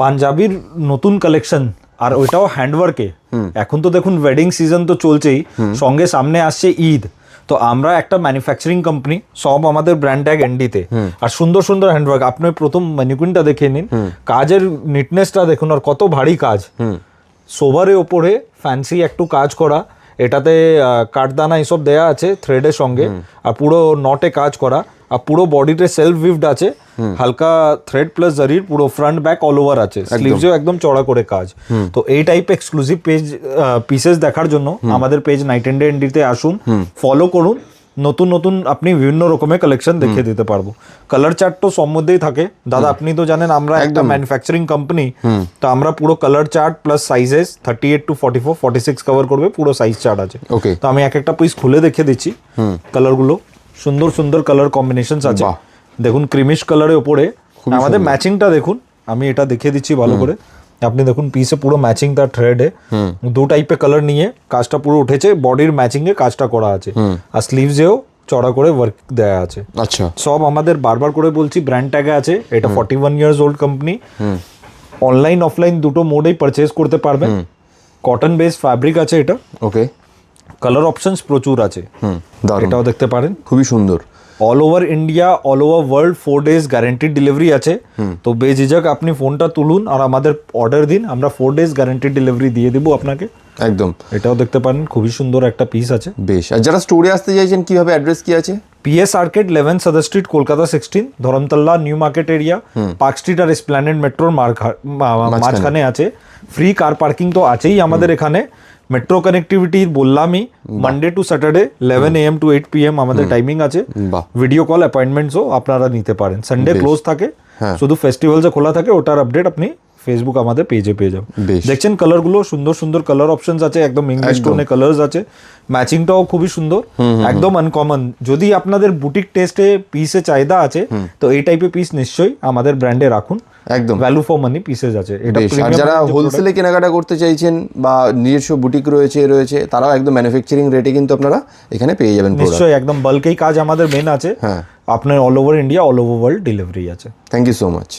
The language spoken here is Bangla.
পাঞ্জাবির নতুন কালেকশন, আর ওইটাও হ্যান্ডওয়ার্কে। এখন তো দেখুন ওয়েডিং সিজন তো চলছেই, সঙ্গে সামনে আসছে ঈদ, তো আমরা একটা ম্যানুফ্যাকচারিং কোম্পানি, সব আমাদের ব্র্যান্ড ট্যাগ এনডিতে, আর সুন্দর সুন্দর হ্যান্ডওয়ার্ক। আপনি প্রথম ম্যানিকুইনটা দেখে নিন, কাজের নিটনেসটা দেখুন, আর কত ভারী কাজ। সোভারের ওপরে ফ্যান্সি একটু কাজ করা, এটাতে কাঠদানা এসব দেয়া আছে থ্রেডের সঙ্গে, আর পুরো নটে কাজ করা, আর পুরো বডিতে সেলফ উইভড আছে, হালকা থ্রেড প্লাস জারির পুরো ফ্রন্ট ব্যাক অল ওভার আছে, স্লিভসেও একদম চড়া করে কাজ। তো এই টাইপ এক্সক্লুসিভ পেজ পিসেস দেখার জন্য আমাদের পেজ নাইট এন্ড এন্ডিতে আসুন, ফলো করুন, নতুন নতুন আপনি বিভিন্ন রকমের কালেকশন দেখিয়ে দিতে পারবো। কালার চার্ট তো সব মধ্যেই থাকে দাদা, আপনি তো জানেন আমরা একটা ম্যানুফ্যাকচারিং কোম্পানি, তো আমরা পুরো colour chart plus sizes 38 to 44, 46 cover করবে, পুরো সাইজ চার্ট আছে। তো আমি এক একটা পিস খুলে দেখিয়ে দিচ্ছি কালারগুলো, সুন্দর সুন্দর কালার কম্বিনেশনস আছে। দেখুন ক্রিমিশ কালারের ওপরে আমাদের ম্যাচিংটা দেখুন, আমি এটা দেখিয়ে দিচ্ছি ভালো করে। আপনি দেখুন পিসে পুরো ম্যাচিং তার থ্রেডে দু টাইপের কালার নিয়ে কাজটা পুরো উঠেছে, বডির ম্যাচিং এ কাজটা করা আছে, আর স্লিভসেও চড়া করে ওয়ার্ক দেয়া আছে। আচ্ছা, সব আমাদের বারবার করে বলছি ব্র্যান্ড ট্যাগে আছে। এটা 41 years old company, online offline দুটো মোডেই পারচেজ করতে পারবেন। কটন বেস ফ্যাব্রিক আছে এটা। ওকে, কালার অপশনস প্রচুর আছে, এটাও দেখতে পারেন, খুবই সুন্দর। All over India, all over world 4 days guaranteed delivery আছে। তো বেঝিঝক আপনি ফোনটা তুলুন আর আমাদের অর্ডার দিন, আমরা 4 days গ্যারান্টিড ডেলিভারি দিয়ে দেবো আপনাকে। একদম, এটাও দেখতে পারেন, খুবই সুন্দর একটা পিস আছে। বেশ, আর যারা স্টোরে আসতে চাইছেন কিভাবে, অ্যাড্রেস কি আছে? PS arcade 11 Sudder Street, Kolkata 16, Dharmatala New Market area, Park Street আর এসপ্ল্যানেড মেট্রোর মাঝখানে আছে। ফ্রি কার পার্কিং তো আছেই আমাদের এখানে। মেট্রো কানেক্টিভিটি বললামই, Monday to Saturday 11 AM to 8 PM আমাদের টাইমিং আছে। ভিডিও কল অ্যাপয়েন্টমেন্টসও আপনারা নিতে পারেন। সানডে ক্লোজ থাকে, শুধু ফেস্টিভ্যালসে খোলা থাকে, ওটার আপডেট আপনি ফেসবুক আমাদের পেজে পেয়ে যাবেন। দেখছেন কালারগুলো, সুন্দর সুন্দর কালার অপশনস আছে, একদম ইংলিশ টোনে কালার্স আছে, ম্যাচিংটাও খুবই সুন্দর, একদম আনকমন। যদি আপনাদের বুটিক টেস্টে পিসে চাহিদা আছে, তো এই টাইপের পিস নিশ্চয়ই আমাদের ব্র্যান্ডে রাখুন, একদম ভ্যালু ফর মানি পিসেস আছে। এটা যারা হোলসেলে কেনাকাটা করতে চাইছেন বা নিজস্ব বুটিক রয়েছে তারাও একদম ম্যানুফ্যাকচারিং রেটে কিন্তু আপনারা এখানে পেয়ে যাবেন নিশ্চয়ই। একদম বাল্কেই কাজ আমাদের মেন আছে, আপনার all over India, all over world delivery আছে। Thank you so much.